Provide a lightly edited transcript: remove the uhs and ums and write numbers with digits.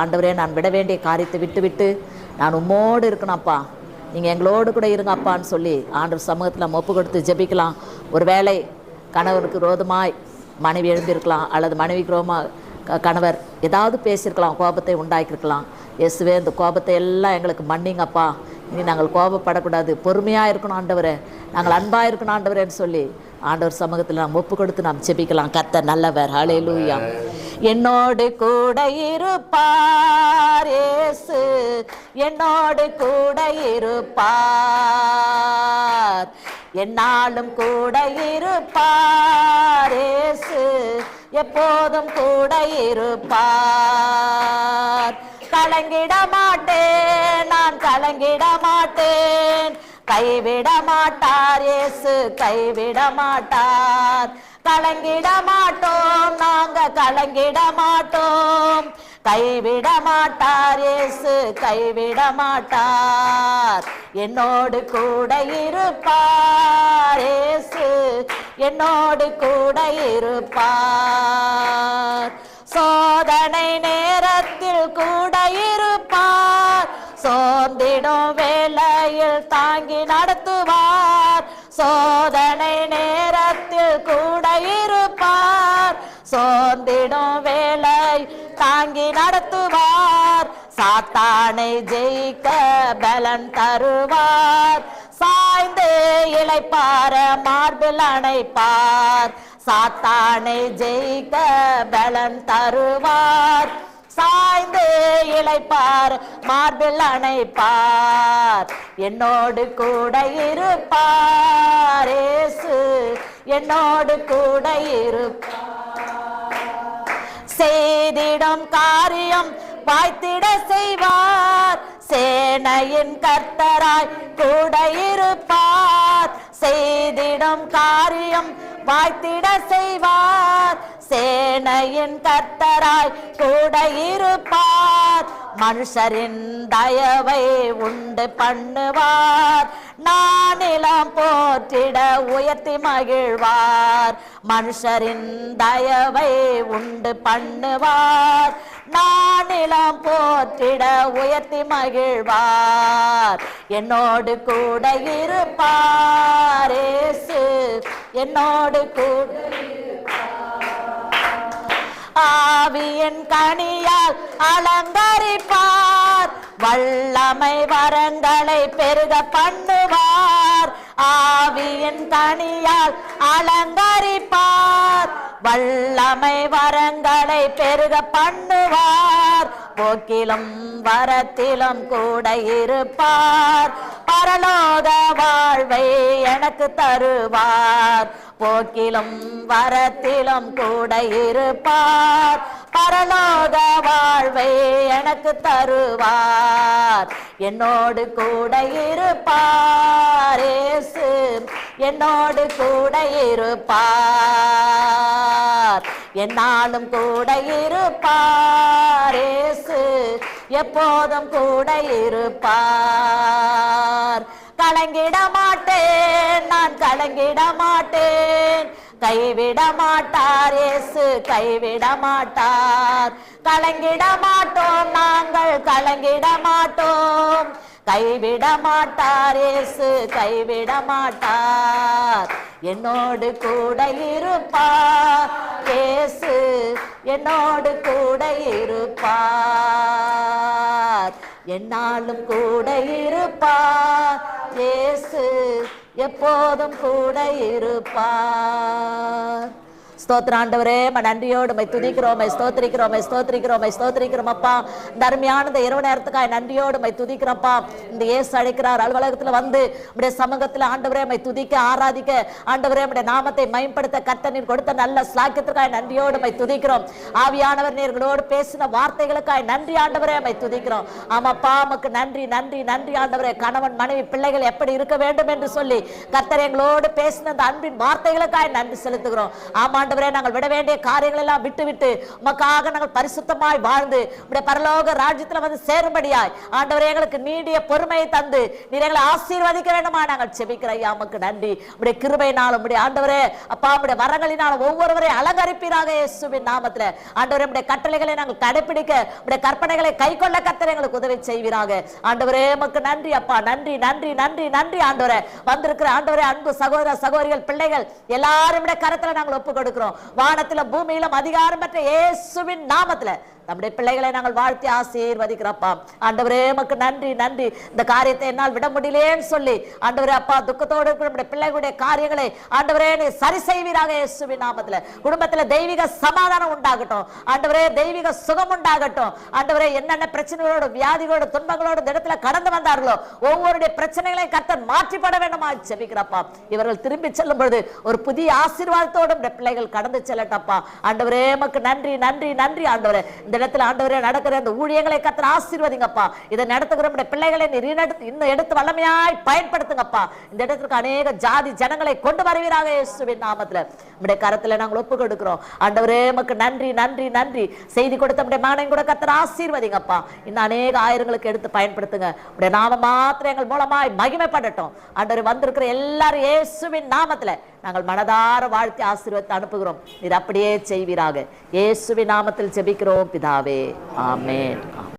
ஆண்டவரே, நான் விட வேண்டிய காரியத்தை விட்டு நான் உம்மோடு இருக்கணும்ப்பா, நீங்கள் எங்களோடு கூட இருங்க அப்பான்னு சொல்லி ஆண்டவர் சமூகத்தில் நம்ம ஒப்பு கொடுத்து ஜெபிக்கலாம். ஒரு வேளை கணவருக்கு விரோதமாய் மனைவி எழுந்திருக்கலாம், அல்லது மனைவிக்கு விரோதமாக கணவர் ஏதாவது பேசியிருக்கலாம், கோபத்தை உண்டாக்கியிருக்கலாம். இயேசுவே, இந்த கோபத்தை எல்லாம் எங்களுக்கு மன்னிங்கப்பா, இனி நாங்கள் கோபப்படக்கூடாது, பொறுமையாக இருக்கணும் ஆண்டவரே, நாங்கள் அன்பாக இருக்கணும் ஆண்டவரேன்னு சொல்லி ஆண்டவர் சமூகத்தில் நாம் ஒப்பு கொடுத்து நாம் ஜெபிக்கலாம். கர்த்தர் நல்லவர். ஹல்லேலூயா. என்னோடு கூட இருப்பார் இயேசு, என்னோடு கூட இருப்பார், என்னாலும் கூட இருப்பார் இயேசு, எப்போதும் கூட இருப்பார். கலங்கிட மாட்டேன், நான் கலங்கிட மாட்டேன், கைவிட மாட்டார் இயேசு, கைவிட மாட்டார். கலங்கிட மாட்டோம், நாங்க கலங்கிட மாட்டோம், கைவிட மாட்டார் இயேசு, கைவிட மாட்டார். என்னோடு கூட இருப்பார் இயேசு, என்னோடு கூட இருப்பார். சோதனை நேரத்தில் கூட இருப்பார், சோர்ந்திடும் வேளையில் தாங்கி நடத்துவார். சோதனை நேரத்தில் கூட இருப்பார், சோர்ந்திடும் வேளை தாங்கி நடத்துவார். சாத்தானை ஜெயிக்க பலன் தருவார், சாய்ந்து இளைப்பார மார்பில் அணைப்பார். சாத்தானை ஜெயிக்க பலன் தருவார், சாய்ந்து இளைப்பார் மார்பில் அணைப்பார். என்னோடு கூட இருப்பார் இயேசு, என்னோடு கூட இருப்பார். செய்திடும் காரியம் வாய்த்திட செய்வார், சேனையின் கர்த்தராய் கூட இருப்பார். செய்திடும் காரியம் வாய்த்திட செய்வார், சேனையின் கர்த்தராய் கூட இருப்பார். மனுஷரின் தயவை உண்டு பண்ணுவார், நானிலம் போற்றிட உயர்த்தி மகிழ்வார். மனுஷரின் தயவை உண்டு பண்ணுவார், நானிலம் போற்றிட உயர்த்தி மகிழ்வார். என்னோடு கூட இருப்பார் இயேசு, என்னோடு கூட ஆவியின் கனியால் அலங்கரிப்பார், வல்லமை வரங்களை பெருக பண்ணுவார். ஆவியின் கனியால் அலங்கரிப்பார், வல்லமை வரங்களை பெருக பண்ணுவார். போக்கிலும் வரத்திலும் கூட இருப்பார், பரலோக வாழ்வை எனக்கு தருவார். போக்கிலும் வரத்திலும் கூட இருப்பார், பரலோக வாழ்வை எனக்கு தருவார். என்னோடு கூட இருப்பார் இயேசு, என்னோடு கூட இருப்பார், என்னாலும் கூட இருப்பார் இயேசு, எப்போதும் கூட இருப்பார். கலங்கிட மாட்டேன், நான் கலங்கிட மாட்டேன், கைவிட மாட்டார் இயேசு, கைவிட மாட்டார். கலங்கிட மாட்டோம், நாங்கள் கலங்கிட மாட்டோம், கைவிட மாட்டார் இயேசு, கைவிட மாட்டார். என்னோடு கூட இருப்பார் இயேசு, என்னோடு கூட இருப்பார், என்னாலும் கூட இருப்பார் இயேசு, எப்போதும் கூட இருப்பார். ஸ்தோத்திர ஆண்டவரே, நன்றியோடு மை துதிக்கிறோம், ஸ்தோத்திரிக்கிறோம், ஸ்தோத்திரிக்கிறோம், ஸ்தோத்திரிக்கிறோம் அப்பா. தர்மியான இந்த இரவு நேரத்துக்காக நன்றியோடு மை துதிக்கிறப்பா. இந்த இயேசு அழைக்கிறார், அலுவலகத்தில் வந்து உடைய சமூகத்தில் ஆண்டவரே மை துதிக்க ஆராதிக்க, ஆண்டவரே உடைய நாமத்தை மேம்படுத்த கர்த்தர் நீர் கொடுத்த நல்ல ஸ்லாக்கியத்திற்காக நன்றியோடு மை துதிக்கிறோம். ஆவியானவர் நீர்களோடு பேசின வார்த்தைகளுக்காக நன்றி ஆண்டவரே மை துதிக்கிறோம். ஆமாப்பா, நமக்கு நன்றி நன்றி நன்றி ஆண்டவரே. கணவன் மனைவி பிள்ளைகள் எப்படி இருக்க வேண்டும் என்று சொல்லி கர்த்தர் எங்களோடு பேசின அந்த அன்பின் வார்த்தைகளுக்காக நன்றி செலுத்துகிறோம். ஆமாண்ட ஆண்டவரே நாங்கள் விட வேண்டிய காரியங்கள் எல்லாம் விட்டு விட்டு உமக்காக நாங்கள் பரிசுத்தமாய் வாழ்ந்து உடைய பரலோக ராஜ்யத்துல வந்து சேரும்படியாய் ஆண்டவரே எங்களுக்கு நீடிய பொறுமையை தந்து நீர் எங்களை ஆசீர்வதிக்க வேண்டுமா நாங்கள் செபிக்கிற ஐயா. உமக்கு நன்றி. உடைய கிருபையினாலும் உடைய ஆண்டவரே அப்பா உடைய வரங்களினாலும் ஒவ்வொருவரை அலங்கரிப்பீராக இயேசுவின் நாமத்துல. ஆண்டவரே உடைய கட்டளைகளை நாங்கள் கடைபிடிக்க உடைய கற்பனைகளை கைக்கொள்ள கர்த்தர் எங்களுக்கு உதவி செய்வீராக. ஆண்டவரே உமக்கு நன்றி அப்பா. நன்றி நன்றி நன்றி நன்றி ஆண்டவரே. வந்திருக்கிற ஆண்டவரே அன்பு சகோதர சகோதரிகள் பிள்ளைகள் எல்லாரும் கரத்துல நாங்கள் ஒப்பு கொடுக்கிறோம். வானத்திலும் பூமியிலும் அதிகாரம் பெற்ற இயேசுவின் நாமத்துல நம்முடைய பிள்ளைகளை நாங்கள் வாழ்த்தி ஆசீர்வதிக்கிறப்பா. ஆண்டவரே உமக்கு நன்றி நன்றி. இந்த காரியத்தை என்னால் விட முடியலேன்னு சொல்லி ஆண்டவரே அப்பா துக்கத்தோடு இருக்கிற நம்முடைய பிள்ளைகளுடைய காரியங்களை ஆண்டவரே நீ சரி செய்வீராக இயேசுவின் நாமத்துல. குடும்பத்துல தெய்வீக சமாதானம் உண்டாகட்டும் ஆண்டவரே. தெய்வீக சுகம் உண்டாகட்டும் ஆண்டவரே. என்னென்ன பிரச்சனைகளோடு வியாதிகளோடு துன்பங்களோடு இந்த இடத்துல கடந்து வந்தார்களோ ஒவ்வொருடைய பிரச்சனைகளை கர்த்தர் மாற்றிப்பட வேண்டுமா ஜெபிக்கிறப்பா. இவர்கள் திரும்பி செல்லும் பொழுது ஒரு புதிய ஆசீர்வாதத்தோடு பிள்ளைகள் கடந்து செல்லட்டப்பா. ஆண்டவரே உமக்கு நன்றி நன்றி நன்றி ஆண்டவரே. இந்த இடத்துல ஆண்டவரே நடக்கிற இந்த ஊழியங்களை கர்த்தர் ஆசீர்வதிங்கப்பா. இதை நடத்துகிற நம்முடைய பிள்ளைகளை இன்னும் எடுத்து வல்லமையாய் பயன்படுத்துங்கப்பா. இந்த இடத்துக்கு அநேக ஜாதி ஜனங்களை கொண்டு வருவீராக இயேசுவின் நாமத்துல. நம்முடைய கரத்துல நாங்கள் ஒப்பு கொடுக்கிறோம் ஆண்டவரே உமக்கு நன்றி நன்றி நன்றி. செய்தி கொடுத்த நம்முடைய மகனை கூட கர்த்தர் ஆசீர்வதிங்கப்பா. இன்னும் அநேக ஆயிரங்களுக்கு எடுத்து பயன்படுத்துங்க. உடைய நாம மாத்திரம் எங்கள் மூலமாய் மகிமைப்படட்டும் ஆண்டவரே. வந்திருக்கிற எல்லாரும் இயேசுவின் நாமத்துல நாங்கள் மனதார வாழ்த்தி ஆசீர்வாதத்தை அனுப்புகிறோம். நீர் அப்படியே செய்வீராக. இயேசுவின் நாமத்தில் ஜெபிக்கிறோம் பிதாவே. ஆமென்.